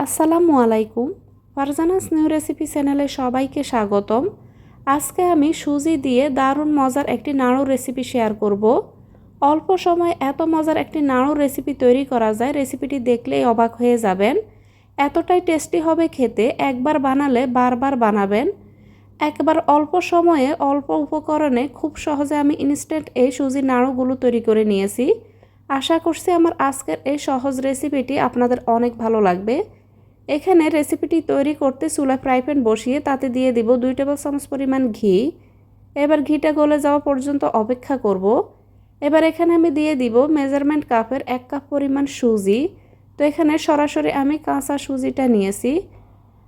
আসসালামু আলাইকুম। Farzana's new recipe চ্যানেলে সবাইকে স্বাগতম। আজকে আমি সুজি দিয়ে দারুণ মজার একটি নাড়ুর রেসিপি শেয়ার করব। অল্প সময় এত মজার একটি নাড়ুর রেসিপি তৈরি করা যায়, রেসিপিটি দেখলেই অবাক হয়ে যাবেন। এতটাই টেস্টি হবে খেতে, একবার বানালে বারবার বানাবেন। একবার অল্প সময়ে অল্প উপকরণে খুব সহজে আমি ইনস্ট্যান্ট এই সুজির নাড়ুগুলো তৈরি করে নিয়েছি। আশা করছি আমার আজকের এই সহজ রেসিপিটি আপনাদের অনেক ভালো লাগবে। এখানে রেসিপিটি তৈরি করতে চুলায় ফ্রাই প্যান বসিয়ে তাতে দিয়ে দিব 2 টেবিল চামচ পরিমাণ ঘি। এবার ঘিটা গলে যাওয়া পর্যন্ত অপেক্ষা করব। এবার এখানে আমি দিয়ে দিব মেজারমেন্ট কাপের 1 কাপ পরিমাণ সুজি। তো এখানে সরাসরি আমি কাঁচা সুজিটা নিয়েছি।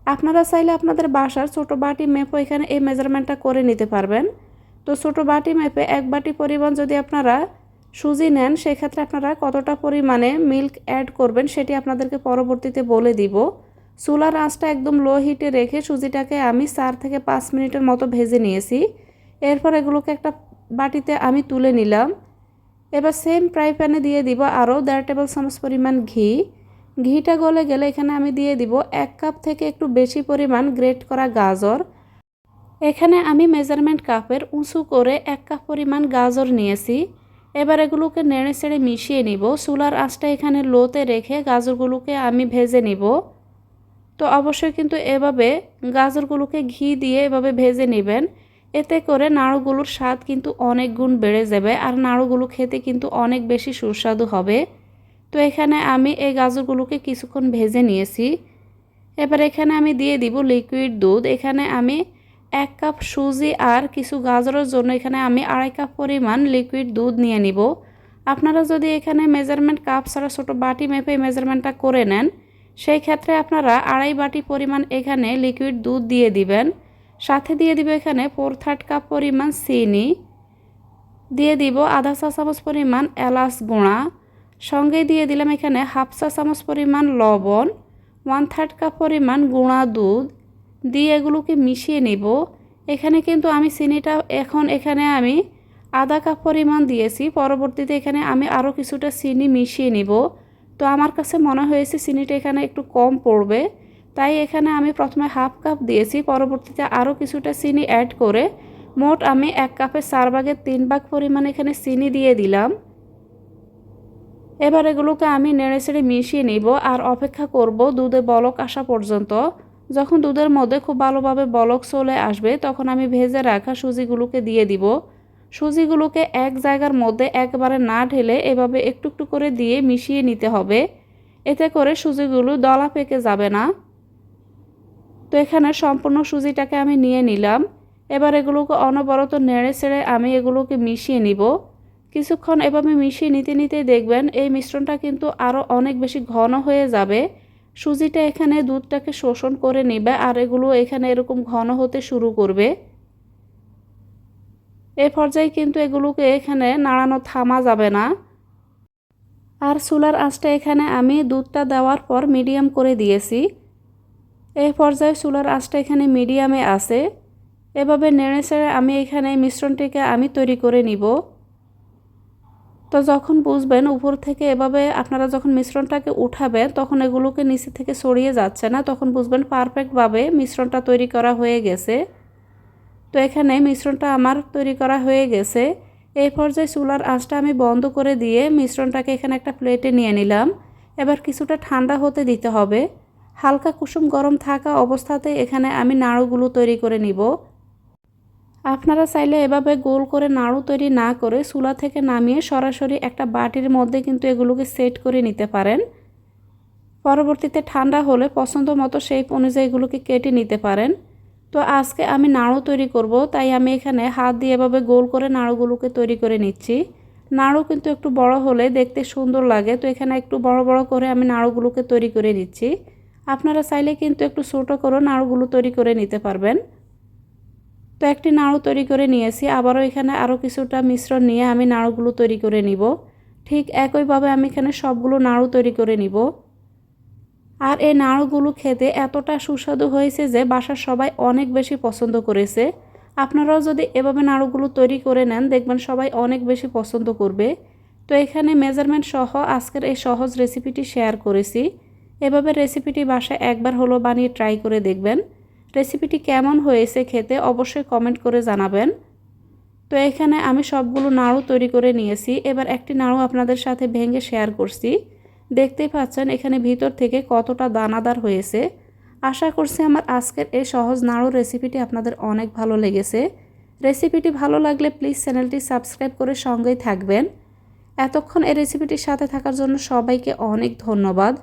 আপনারা চাইলে আপনাদের বাসার ছোট বাটি মেপে এখানে এই মেজারমেন্টটা করে নিতে পারবেন। তো ছোট বাটি মেপে 1 বাটি পরিমাণ যদি আপনারা সুজি নেন, সেক্ষেত্রে আপনারা কতটা পরিমাণে মিল্ক অ্যাড করবেন সেটি আপনাদেরকে পরবর্তীতে বলে দিব। চুলার আঁচটা একদম লো হিটে রেখে সুজিটাকে আমি 4 থেকে 5 মিনিটের মতো ভেজে নিয়েছি। এরপর এগুলোকে একটা বাটিতে আমি তুলে নিলাম। এবার সেম ফ্রাই প্যানে দিয়ে দিব আরও 1.5 টেবিল চামচ পরিমাণ ঘি। ঘিটা গলে গেলে এখানে আমি দিয়ে দিব 1 কাপ থেকে একটু বেশি পরিমাণ গ্রেট করা গাজর। এখানে আমি মেজারমেন্ট কাপের উঁচু করে 1 কাপ পরিমাণ গাজর নিয়েছি। এবার এগুলোকে নেড়ে চেড়ে মিশিয়ে নিব। চুলার আঁচটা এখানে লোতে রেখে গাজরগুলোকে আমি ভেজে নিব। তো অবশ্যই কিন্তু এভাবে গাজরগুলোকে ঘি দিয়ে এভাবে ভেজে নেবেন। এতে করে নাড়ুগুলোর স্বাদ কিন্তু অনেক গুণ বেড়ে যাবে, আর নাড়ুগুলো খেতে কিন্তু অনেক বেশি সুস্বাদু হবে। তো এখানে আমি এই গাজরগুলোকে কিছুক্ষণ ভেজে নিয়েছি। এবার এখানে আমি দিয়ে দিব লিকুইড দুধ। এখানে আমি 1 কাপ সুজি আর কিছু গাজরের জন্য এখানে আমি 2.5 কাপ পরিমাণ লিকুইড দুধ নিয়ে নিব। আপনারা যদি এখানে মেজারমেন্ট কাপ ছাড়া ছোটো বাটি মেপে মেজারমেন্টটা করে নেন, সেই ক্ষেত্রে আপনারা 2.5 বাটি পরিমাণ এখানে লিকুইড দুধ দিয়ে দিবেন। সাথে দিয়ে দিব এখানে 4/3 কাপ পরিমাণ চিনি, দিয়ে দিব আধা চা চামচ পরিমাণ এলাচ গুঁড়া, সঙ্গে দিয়ে দিলাম এখানে 1/2 চা চামচ পরিমাণ লবণ, 1/3 কাপ পরিমাণ গুঁড়া দুধ দিয়ে এগুলোকে মিশিয়ে নিব। এখানে কিন্তু আমি চিনিটা এখানে আমি আধা কাপ পরিমাণ দিয়েছি, পরবর্তীতে এখানে আমি আরও কিছুটা চিনি মিশিয়ে নিব। তো আমার কাছে মনে হয়েছে চিনিটা এখানে একটু কম পড়বে, তাই এখানে আমি প্রথমে 1/2 কাপ দিয়েছি, পরবর্তীতে আরও কিছুটা চিনি অ্যাড করে মোট আমি 1 কাপের 4 ভাগের 3 ভাগ পরিমাণ এখানে চিনি দিয়ে দিলাম। এবার এগুলোকে আমি নেড়েচেড়ে মিশিয়ে নিব আর অপেক্ষা করব দুধে বলক আসা পর্যন্ত। যখন দুধের মধ্যে খুব ভালোভাবে বলক চলে আসবে, তখন আমি ভেজে রাখা সুজিগুলোকে দিয়ে দিব। সুজিগুলোকে এক জায়গার মধ্যে একবারে না ঢেলে এভাবে একটু একটু করে দিয়ে মিশিয়ে নিতে হবে। এতে করে সুজিগুলো দলা পেকে যাবে না। তো এখানে সম্পূর্ণ সুজিটাকে আমি নিয়ে নিলাম। এবার এগুলোকে অনবরত নেড়ে চেড়ে আমি এগুলোকে মিশিয়ে নিব। কিছুক্ষণ এভাবে মিশিয়ে নিতে নিতে দেখবেন এই মিশ্রণটা কিন্তু আরও অনেক বেশি ঘন হয়ে যাবে। সুজিটা এখানে দুধটাকে শোষণ করে নেবে আর এগুলো এখানে এরকম ঘন হতে শুরু করবে। এই পর্যায়ে কিন্তু এগুলোকে এখানে নাড়ানো থামা যাবে না। আর চুলার আঁচটা এখানে আমি দুধটা দেওয়ার পর মিডিয়াম করে দিয়েছি। এই পর্যায়ে চুলার আঁচটা এখানে মিডিয়ামে আছে। এভাবে নেড়ে চেড়ে আমি এখানে মিশ্রণটিকে আমি তৈরি করে নিব। তো যখন বুঝবেন উপর থেকে এভাবে আপনারা যখন মিশ্রণটাকে উঠাবেন, তখন এগুলোকে নিচে থেকে ছড়িয়ে যাচ্ছে না, তখন বুঝবেন পারফেক্টভাবে মিশ্রণটা তৈরি করা হয়ে গেছে। তো এখানে মিশ্রণটা আমার তৈরি করা হয়ে গেছে। এই পর্যায়ে চুলার আঁচটা আমি বন্ধ করে দিয়ে মিশ্রণটাকে এখানে একটা প্লেটে নিয়ে নিলাম। এবার কিছুটা ঠান্ডা হতে দিতে হবে। হালকা কুসুম গরম থাকা অবস্থাতে এখানে আমি নাড়ুগুলো তৈরি করে নিব। আপনারা চাইলে এভাবে গোল করে নাড়ু তৈরি না করে চুলা থেকে নামিয়ে সরাসরি একটা বাটির মধ্যে কিন্তু এগুলোকে সেট করে নিতে পারেন। পরবর্তীতে ঠান্ডা হলে পছন্দ মতো শেপ অনুযায়ী এগুলোকে কেটে নিতে পারেন। তো আজকে আমি নাড়ু তৈরি করব, তাই আমি এখানে হাত দিয়ে এভাবে গোল করে নাড়ুগুলোকে তৈরি করে নিচ্ছি। নাড়ু কিন্তু একটু বড় হলে দেখতে সুন্দর লাগে, তো এখানে একটু বড় বড় করে আমি নাড়ুগুলোকে তৈরি করে নিচ্ছি। আপনারা চাইলে কিন্তু একটু ছোট করে নাড়ুগুলো তৈরি করে নিতে পারবেন। তো একটি নাড়ু তৈরি করে নিয়েছি, আবারও এখানে আরও কিছুটা মিশ্রণ নিয়ে আমি নাড়ুগুলো তৈরি করে নিব। ঠিক একইভাবে আমি এখানে সবগুলো নাড়ু তৈরি করে নিব। আর এই নাড়ুগুলো খেতে এতটা সুস্বাদু হয়েছে যে বাসার সবাই অনেক বেশি পছন্দ করেছে। আপনারাও যদি এভাবে নাড়ুগুলো তৈরি করে নেন, দেখবেন সবাই অনেক বেশি পছন্দ করবে। তো এখানে মেজারমেন্ট সহ আজকের এই সহজ রেসিপিটি শেয়ার করেছি। এভাবে রেসিপিটি বাসায় একবার হলো বানিয়ে ট্রাই করে দেখবেন। রেসিপিটি কেমন হয়েছে খেতে অবশ্যই কমেন্ট করে জানাবেন। তো এখানে আমি সবগুলো নাড়ু তৈরি করে নিয়েছি। এবার একটি নাড়ু আপনাদের সাথে ভেঙে শেয়ার করছি। দেখতেই পাচ্ছেন এখানে ভিতর থেকে কতটা দানাদার হয়েছে। আশা করছি আমার আজকের এই সহজ নাড়ু রেসিপিটি আপনাদের অনেক ভালো লেগেছে। রেসিপিটি ভালো লাগলে প্লিজ চ্যানেলটি সাবস্ক্রাইব করে সঙ্গেই থাকবেন। এতক্ষণ এই রেসিপিটির সাথে থাকার জন্য সবাইকে অনেক ধন্যবাদ।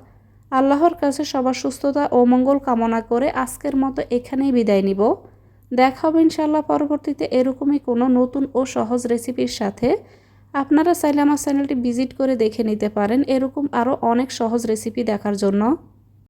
আল্লাহর কাছে সবার সুস্থতা ও মঙ্গল কামনা করে আজকের মতো এখানেই বিদায় নিব। দেখা হবে ইনশাআল্লাহ পরবর্তীতে এরকমই কোনো নতুন ও সহজ রেসিপির সাথে। আপনারা চাইলে আমার চ্যানেলটি ভিজিট করে দেখে নিতে পারেন এরকম আরও অনেক সহজ রেসিপি দেখার জন্য।